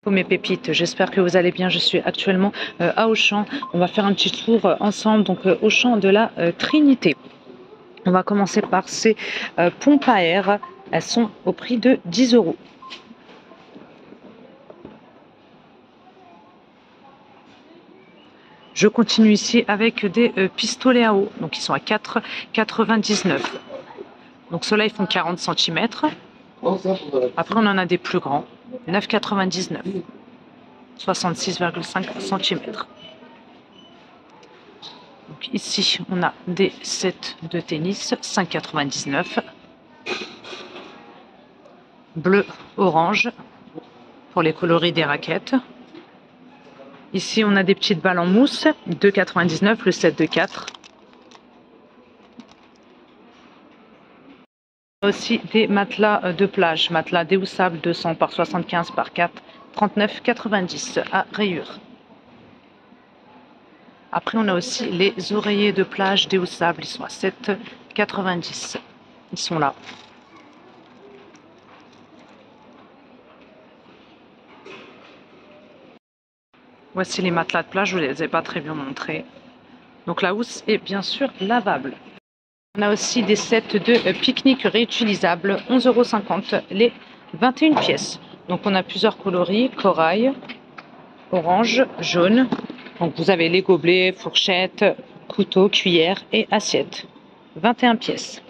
Mes pépites, j'espère que vous allez bien. Je suis actuellement à Auchan. On va faire un petit tour ensemble, donc Auchan de la Trinité. On va commencer par ces pompes à air. Elles sont au prix de 10 €. Je continue ici avec des pistolets à eau. Donc ils sont à 4,99 €. Donc ceux-là, ils font 40 cm. Après, on en a des plus grands. 9,99 €. 66,5 cm. Donc ici, on a des sets de tennis, 5,99 €. Bleu, orange, pour les coloris des raquettes. Ici, on a des petites balles en mousse, 2,99 €, le set de 4. Aussi des matelas de plage, matelas déhoussables 200 par 75 par 4, 39,90 € à rayures. Après, on a aussi les oreillers de plage déhoussables, ils sont à 7,90 €. Ils sont là. Voici les matelas de plage, je ne vous les ai pas très bien montrés. Donc la housse est bien sûr lavable. On a aussi des sets de pique-nique réutilisables, 11,50 € les 21 pièces. Donc on a plusieurs coloris, corail, orange, jaune. Donc vous avez les gobelets, fourchettes, couteaux, cuillères et assiettes. 21 pièces.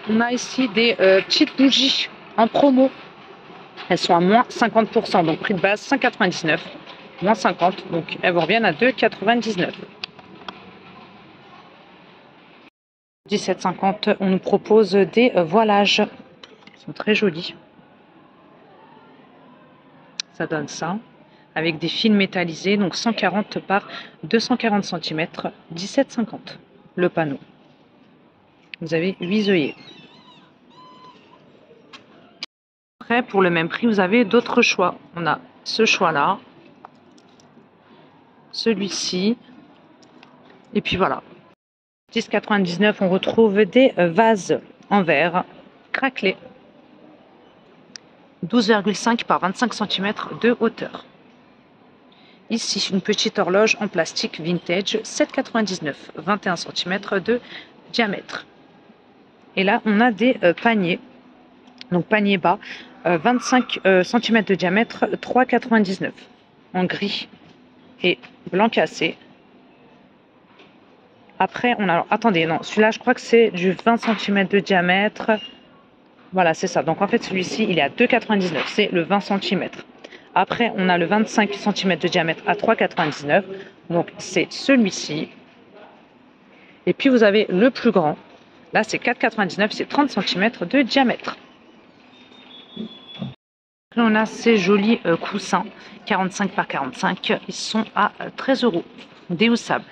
On a ici des petites bougies en promo. Elles sont à moins 50%, donc prix de base 5,99 €, moins 50, donc elles vous reviennent à 2,99 €. 17,50 €, on nous propose des voilages. Ils sont très jolis. Ça donne ça. Avec des fils métallisés, donc 140 par 240 cm, 17,50 € le panneau. Vous avez 8 œillets. Après, pour le même prix, vous avez d'autres choix. On a ce choix-là, celui-ci, et puis voilà. 10,99 €, on retrouve des vases en verre craquelés. 12,5 par 25 cm de hauteur. Ici, une petite horloge en plastique vintage, 7,99 €, 21 cm de diamètre. Et là, on a des paniers, donc panier bas, 25 cm de diamètre, 3,99 €, en gris et blanc cassé. Après, on a... Alors, attendez, non, celui-là, je crois que c'est du 20 cm de diamètre. Voilà, c'est ça. Donc, en fait, celui-ci, il est à 2,99 €. C'est le 20 cm. Après, on a le 25 cm de diamètre à 3,99 €. Donc, c'est celui-ci. Et puis, vous avez le plus grand. Là, c'est 4,99 €. C'est 30 cm de diamètre. Après, on a ces jolis coussins, 45 par 45. Ils sont à 13 €. Déhoussables.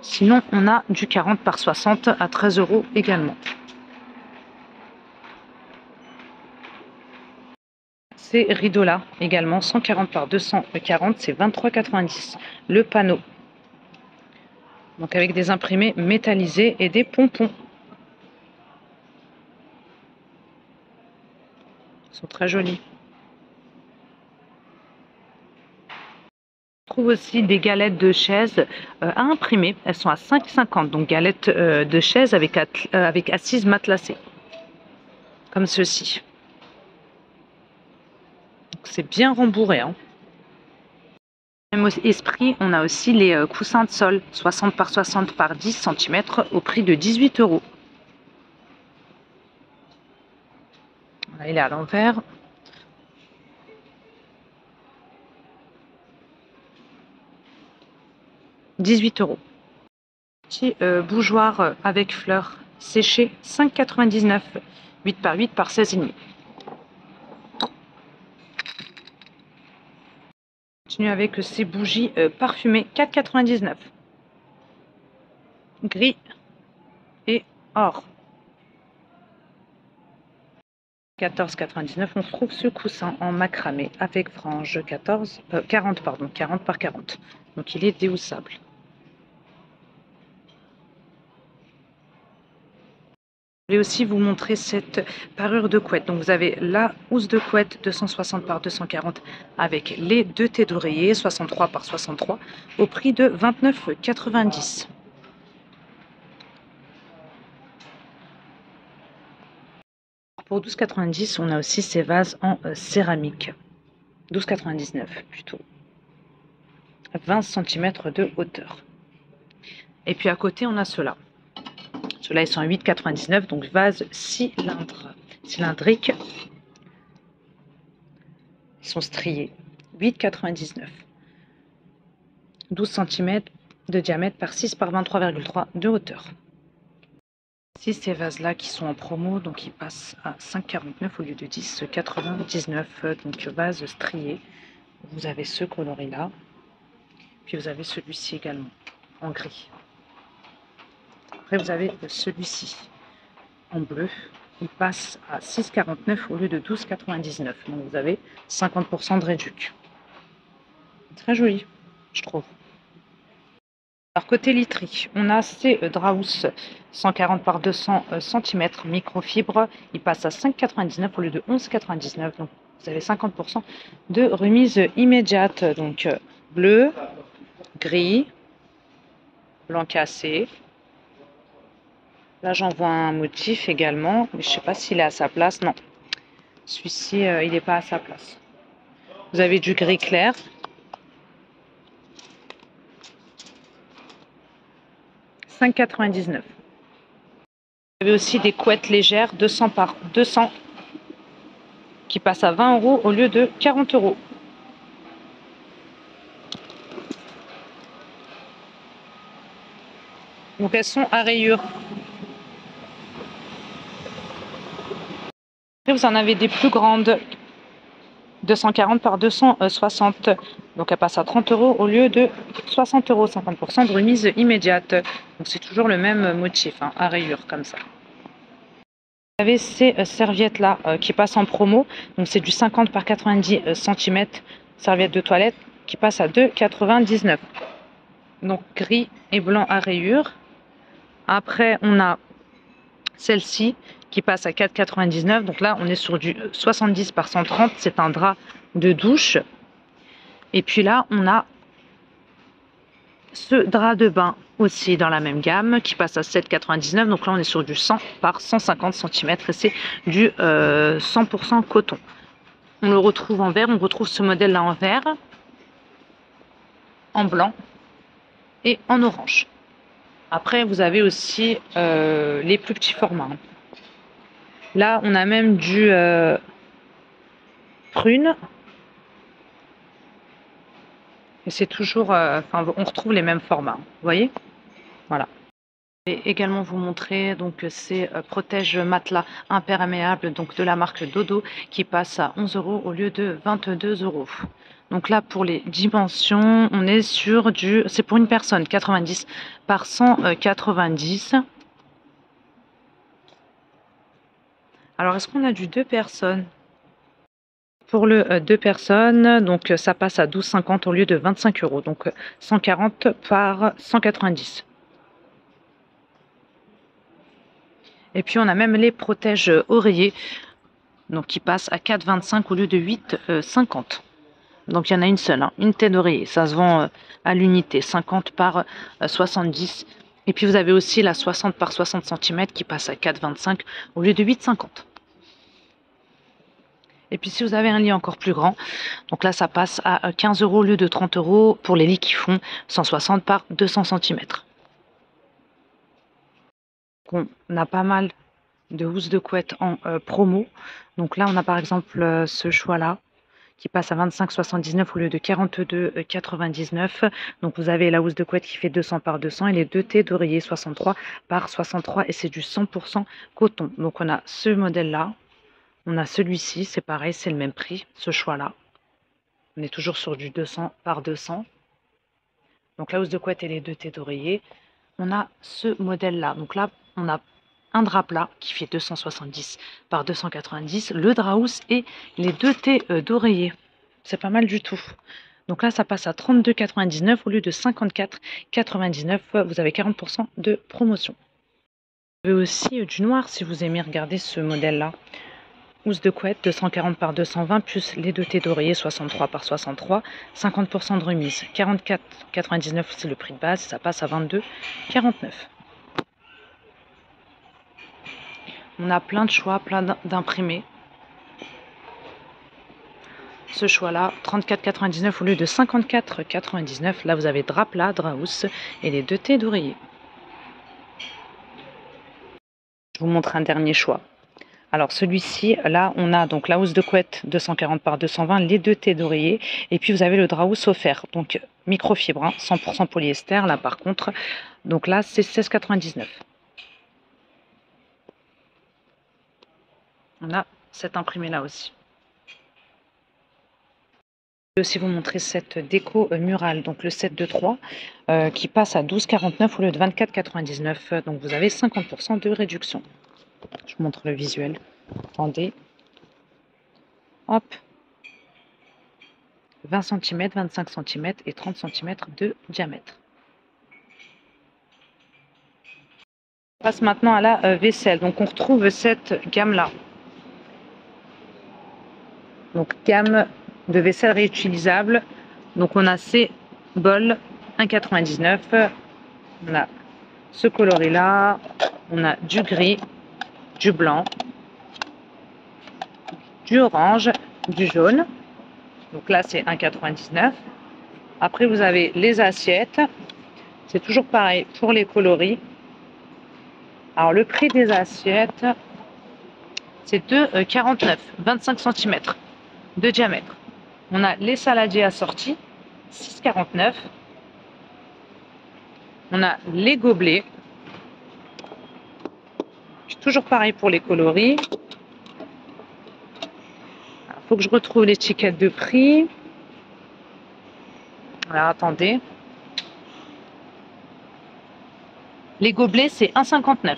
Sinon, on a du 40 par 60 à 13 € également. Ces rideaux-là également, 140 par 240, c'est 23,90 € le panneau. Donc avec des imprimés métallisés et des pompons. Ils sont très jolis. On trouve aussi des galettes de chaises à imprimer. Elles sont à 5,50 €. Donc galettes de chaises avec assises matelassées. Comme ceci. C'est bien rembourré. Hein. Même esprit, on a aussi les coussins de sol, 60 par 60 par 10 cm au prix de 18 €. Là, il est à l'envers. – 18 €. Petit bougeoir avec fleurs séchées, 5,99 €, 8 par 8 par 16,5. Continue avec ces bougies parfumées, 4,99 €. Gris et or. 14,99 €. On trouve ce coussin en macramé avec frange, 40 par 40. Donc il est déhoussable. Je vais aussi vous montrer cette parure de couette. Donc vous avez la housse de couette 260 par 240 avec les deux thés d'oreiller 63 par 63 au prix de 29,90 €. Pour 12,90 €, on a aussi ces vases en céramique. 12,99 € plutôt. 20 cm de hauteur. Et puis à côté, on a ceux-là. Ceux-là, ils sont à 8,99 €, donc vase cylindrique. Ils sont striés. 8,99 €. 12 cm de diamètre par 6 par 23,3 de hauteur. Ici, ces vases-là qui sont en promo, donc ils passent à 5,49 € au lieu de 10,99 €. Donc vase strié. Vous avez ce coloris-là. Puis vous avez celui-ci également, en gris. Après, vous avez celui-ci, en bleu. Il passe à 6,49 € au lieu de 12,99 €. Donc vous avez 50% de réduction. Très joli, je trouve. Alors côté literie, on a ces draps 140 par 200 cm microfibre. Il passe à 5,99 € au lieu de 11,99 €. Donc vous avez 50% de remise immédiate. Donc bleu, gris, blanc cassé. Là, j'en vois un motif également, mais je ne sais pas s'il est à sa place. Non, celui-ci, il n'est pas à sa place. Vous avez du gris clair. – 5,99 €. Vous avez aussi des couettes légères 200 par 200 qui passent à 20 € au lieu de 40 €. Donc elles sont à rayures. Après, vous en avez des plus grandes, 240 par 260. Donc elle passe à 30 € au lieu de 60 €, 50% de remise immédiate. Donc c'est toujours le même motif, hein, à rayures comme ça. Vous avez ces serviettes-là qui passent en promo. Donc c'est du 50 par 90 cm, serviette de toilette qui passe à 2,99 €. Donc gris et blanc à rayures. Après, on a celle-ci qui passe à 4,99 €. Donc là, on est sur du 70 par 130. C'est un drap de douche. Et puis là, on a ce drap de bain aussi dans la même gamme qui passe à 7,99 €. Donc là, on est sur du 100 par 150 cm et c'est du 100% coton. On le retrouve en vert. On retrouve ce modèle-là en vert, en blanc et en orange. Après, vous avez aussi les plus petits formats. Là, on a même du prune. Et c'est toujours, on retrouve les mêmes formats. Vous voyez? Voilà. Je vais également vous montrer donc ces protège matelas imperméables donc de la marque Dodo qui passe à 11 € au lieu de 22 €. Donc là, pour les dimensions, on est sur du, c'est pour une personne, 90 par 190. Alors, est-ce qu'on a du 2 personnes? Pour le 2 personnes, donc ça passe à 12,50 € au lieu de 25 €. Donc 140 par 190. Et puis on a même les protèges oreillers, donc qui passent à 4,25 € au lieu de 8,50 €. Donc il y en a une seule, hein, une tête d'oreiller. Ça se vend à l'unité, 50 par 70. Et puis vous avez aussi la 60 par 60 cm qui passe à 4,25 € au lieu de 8,50 €. Et puis si vous avez un lit encore plus grand, donc là ça passe à 15 € au lieu de 30 € pour les lits qui font 160 par 200 cm. On a pas mal de housses de couette en promo. Donc là on a par exemple ce choix-là qui passe à 25,79 € au lieu de 42,99 €. Donc vous avez la housse de couette qui fait 200 par 200 et les deux thés d'oreiller 63 par 63 et c'est du 100% coton. Donc on a ce modèle-là. On a celui-ci, c'est pareil, c'est le même prix, ce choix-là. On est toujours sur du 200 par 200. Donc la housse de couette et les deux thés d'oreiller. On a ce modèle-là. Donc là, on a un drap plat qui fait 270 par 290, le drap housse et les deux thés d'oreiller. C'est pas mal du tout. Donc là, ça passe à 32,99 € au lieu de 54,99 €. Vous avez 40% de promotion. Vous avez aussi du noir si vous aimez regarder ce modèle-là. Housse de couette 240 par 220 plus les deux thés d'oreiller 63 par 63, 50% de remise. 44,99 c'est le prix de base, ça passe à 22,49. On a plein de choix, plein d'imprimés. Ce choix-là, 34,99 au lieu de 54,99. Là, vous avez drap plat, drap housse et les deux thés d'oreiller. Je vous montre un dernier choix. Alors celui-ci, là, on a donc la housse de couette 240 par 220, les deux thés d'oreiller, et puis vous avez le drap housse offert, donc microfibre, hein, 100% polyester, là par contre, donc là c'est 16,99. On a cet imprimé là aussi. Je vais aussi vous montrer cette déco murale, donc le set de 3, qui passe à 12,49 au lieu de 24,99, donc vous avez 50% de réduction. Je vous montre le visuel. Attendez. Hop. 20 cm, 25 cm et 30 cm de diamètre. On passe maintenant à la vaisselle. Donc on retrouve cette gamme-là. Donc gamme de vaisselle réutilisable. Donc on a ces bols 1,99. On a ce coloris-là. On a du gris, du blanc, du orange, du jaune. Donc là, c'est 1,99. Après, vous avez les assiettes. C'est toujours pareil pour les coloris. Alors, le prix des assiettes, c'est 2,49, 25 cm de diamètre. On a les saladiers assortis, 6,49. On a les gobelets. Toujours pareil pour les coloris. Il faut que je retrouve l'étiquette de prix. Alors, attendez. Les gobelets, c'est 1,59.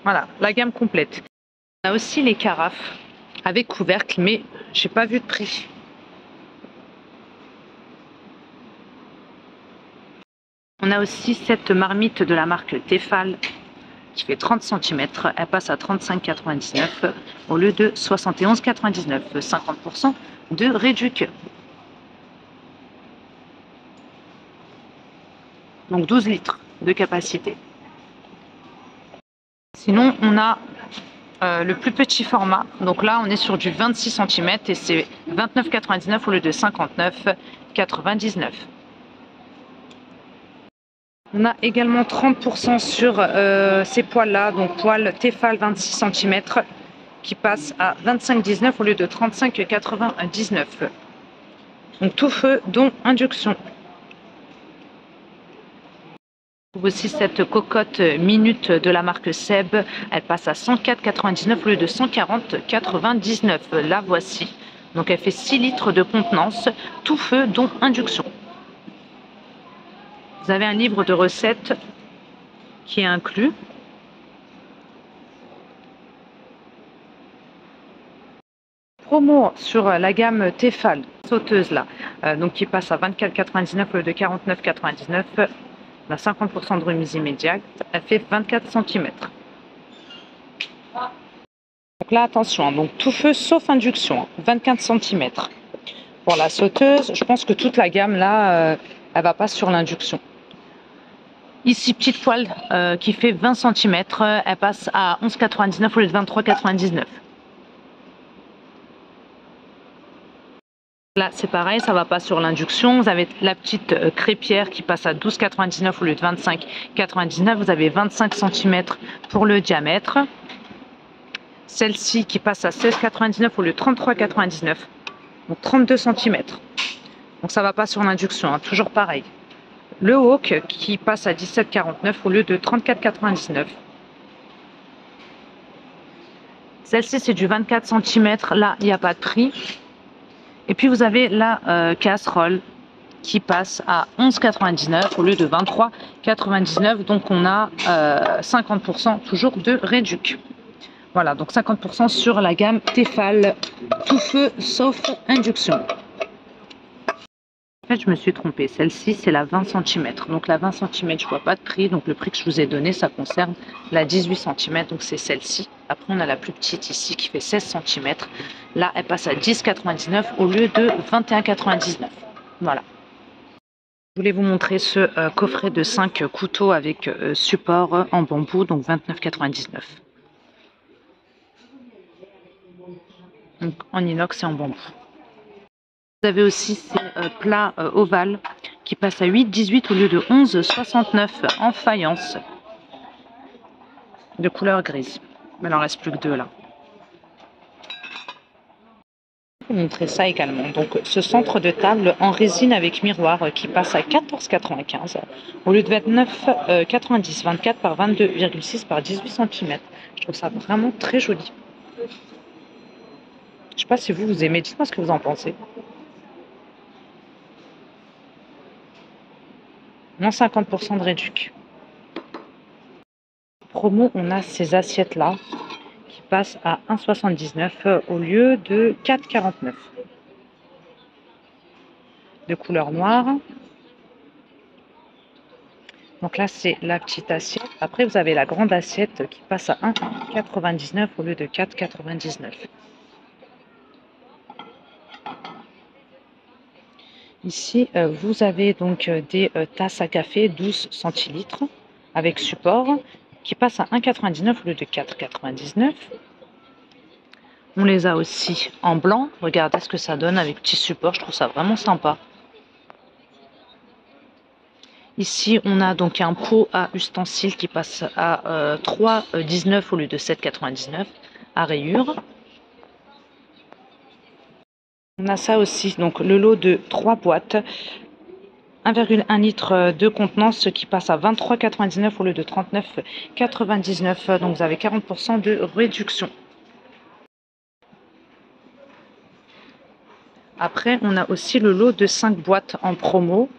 Voilà, la gamme complète. On a aussi les carafes avec couvercle, mais je n'ai pas vu de prix. On a aussi cette marmite de la marque Tefal qui fait 30 cm. Elle passe à 35,99 au lieu de 71,99. 50% de réduction. Donc 12 litres de capacité. Sinon, on a le plus petit format. Donc là, on est sur du 26 cm et c'est 29,99 au lieu de 59,99. On a également 30% sur ces poils-là, donc poils Tefal 26 cm qui passe à 25,19 au lieu de 35,99. Donc tout feu, dont induction. On trouve aussi cette cocotte minute de la marque Seb. Elle passe à 104,99 au lieu de 140,99. La voici. Donc elle fait 6 litres de contenance, tout feu, dont induction. Vous avez un livre de recettes qui est inclus. Promo sur la gamme Tefal, sauteuse là, donc qui passe à 24,99 au lieu de 49,99. On a 50% de remise immédiate. Elle fait 24 cm. Donc là, attention, donc tout feu sauf induction, 24 cm. Pour la sauteuse, je pense que toute la gamme là, elle va pas sur l'induction. Ici, petite poêle qui fait 20 cm, elle passe à 11,99 au lieu de 23,99. Là, c'est pareil, ça ne va pas sur l'induction. Vous avez la petite crêpière qui passe à 12,99 au lieu de 25,99. Vous avez 25 cm pour le diamètre. Celle-ci qui passe à 16,99 au lieu de 33,99. Donc 32 cm. Donc ça ne va pas sur l'induction, hein, toujours pareil. Le Hawk qui passe à 17,49 au lieu de 34,99. Celle-ci, c'est du 24 cm. Là, il n'y a pas de prix. Et puis, vous avez la casserole qui passe à 11,99 au lieu de 23,99. Donc, on a 50% toujours de réduction. Voilà, donc 50% sur la gamme Tefal, tout feu sauf induction. fait, je me suis trompée. Celle-ci, c'est la 20 cm. Donc la 20 cm, je vois pas de prix. Donc le prix que je vous ai donné, ça concerne la 18 cm. Donc c'est celle-ci. Après, on a la plus petite ici qui fait 16 cm. Là, elle passe à 10,99 au lieu de 21,99. Voilà. Je voulais vous montrer ce coffret de 5 couteaux avec support en bambou, donc 29,99. Donc en inox et en bambou. Vous avez aussi ces plats ovales qui passent à 8,18 au lieu de 11,69 en faïence de couleur grise. Mais il n'en reste plus que 2 là. Je vais vous montrer ça également. Donc ce centre de table en résine avec miroir qui passe à 14,95 au lieu de 29,90, 24 par 22,6 par 18 cm. Je trouve ça vraiment très joli. Je ne sais pas si vous aimez, dites-moi ce que vous en pensez. Moins 50% de réduc. Promo, on a ces assiettes là qui passent à 1,79 au lieu de 4,49. De couleur noire. Donc là, c'est la petite assiette. Après, vous avez la grande assiette qui passe à 1,99 au lieu de 4,99. Ici, vous avez donc des tasses à café 12 centilitres avec support qui passent à 1,99 au lieu de 4,99. On les a aussi en blanc. Regardez ce que ça donne avec petit support. Je trouve ça vraiment sympa. Ici, on a donc un pot à ustensiles qui passe à 3,19 au lieu de 7,99 à rayures. On a ça aussi, donc le lot de 3 boîtes, 1,1 litre de contenance qui passe à 23,99 au lieu de 39,99. Donc vous avez 40% de réduction. Après, on a aussi le lot de 5 boîtes en promo.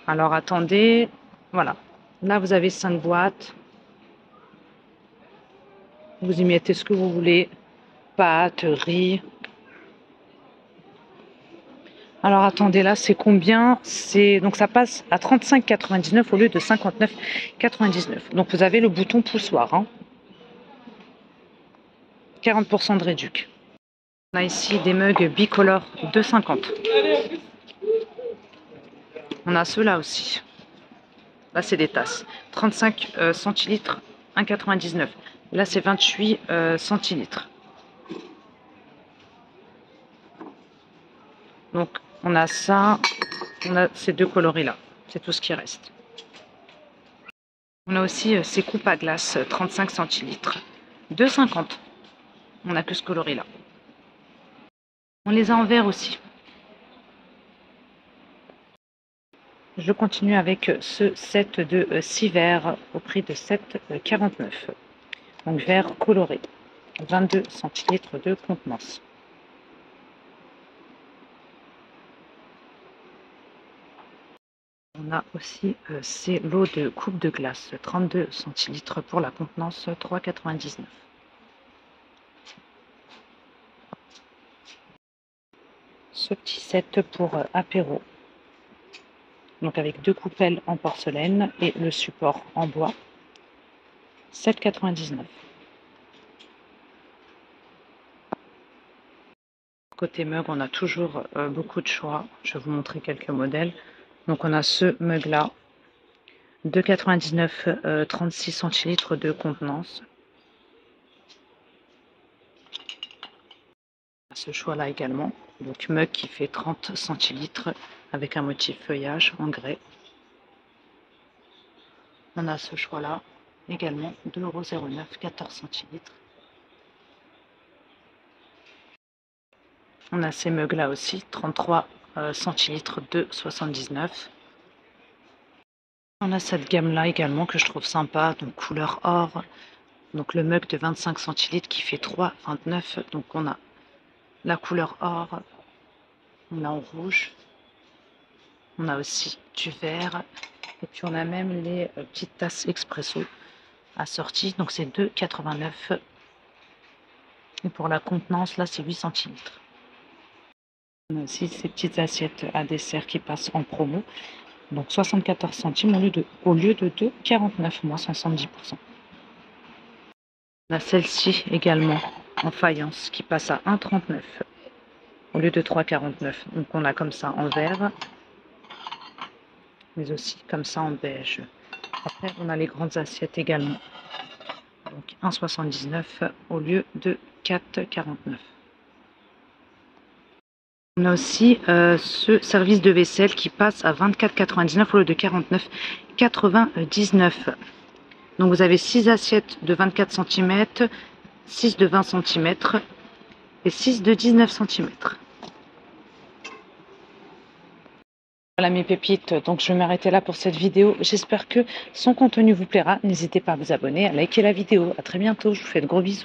Alors attendez, voilà. Là, vous avez 5 boîtes. Vous y mettez ce que vous voulez. Pâtes, riz. Alors attendez, là, c'est combien? Donc ça passe à 35,99 au lieu de 59,99. Donc vous avez le bouton poussoir. Hein. 40% de réduc. On a ici des mugs bicolores 2,50. On a ceux-là aussi. Là, c'est des tasses. 35 centilitres, 1,99. Là, c'est 28 centilitres. Donc, on a ça. On a ces 2 coloris-là. C'est tout ce qui reste. On a aussi ces coupes à glace 35 centilitres. 2,50. On n'a que ce coloris-là. On les a en verre aussi. Je continue avec ce set de 6 verres au prix de 7,49. Donc verre coloré, 22 centilitres de contenance. On a aussi ces lots de coupes de glace, 32 centilitres pour la contenance, 3,99. Ce petit set pour apéro, donc avec 2 coupelles en porcelaine et le support en bois, 7,99. Côté mug, on a toujours beaucoup de choix. Je vais vous montrer quelques modèles. Donc on a ce mug là, 2,99, 36 centilitres de contenance. Ce choix là également, donc mug qui fait 30 centilitres avec un motif feuillage en grès. On a ce choix là également, 2,09 €, 14 centilitres. On a ces mugs là aussi, 33 centilitres, 2,79. On a cette gamme là également que je trouve sympa, donc couleur or. Donc le mug de 25 centilitres qui fait 3,29. Donc on a la couleur or, on a en rouge, on a aussi du vert, et puis on a même les petites tasses expresso assorties, donc c'est 2,89. Et pour la contenance, là c'est 8 centilitres. On a aussi ces petites assiettes à dessert qui passent en promo. Donc 74 centimes au lieu de 2,49, moins 70%. On a celle-ci également en faïence qui passe à 1,39 au lieu de 3,49. Donc on a comme ça en vert, mais aussi comme ça en beige. Après on a les grandes assiettes également. Donc 1,79 au lieu de 4,49. On a aussi ce service de vaisselle qui passe à 24,99 au lieu de 49,99. Donc vous avez 6 assiettes de 24 cm, 6 de 20 cm et 6 de 19 cm. Voilà mes pépites, donc je vais m'arrêter là pour cette vidéo. J'espère que son contenu vous plaira. N'hésitez pas à vous abonner, à liker la vidéo. À très bientôt, je vous fais de gros bisous.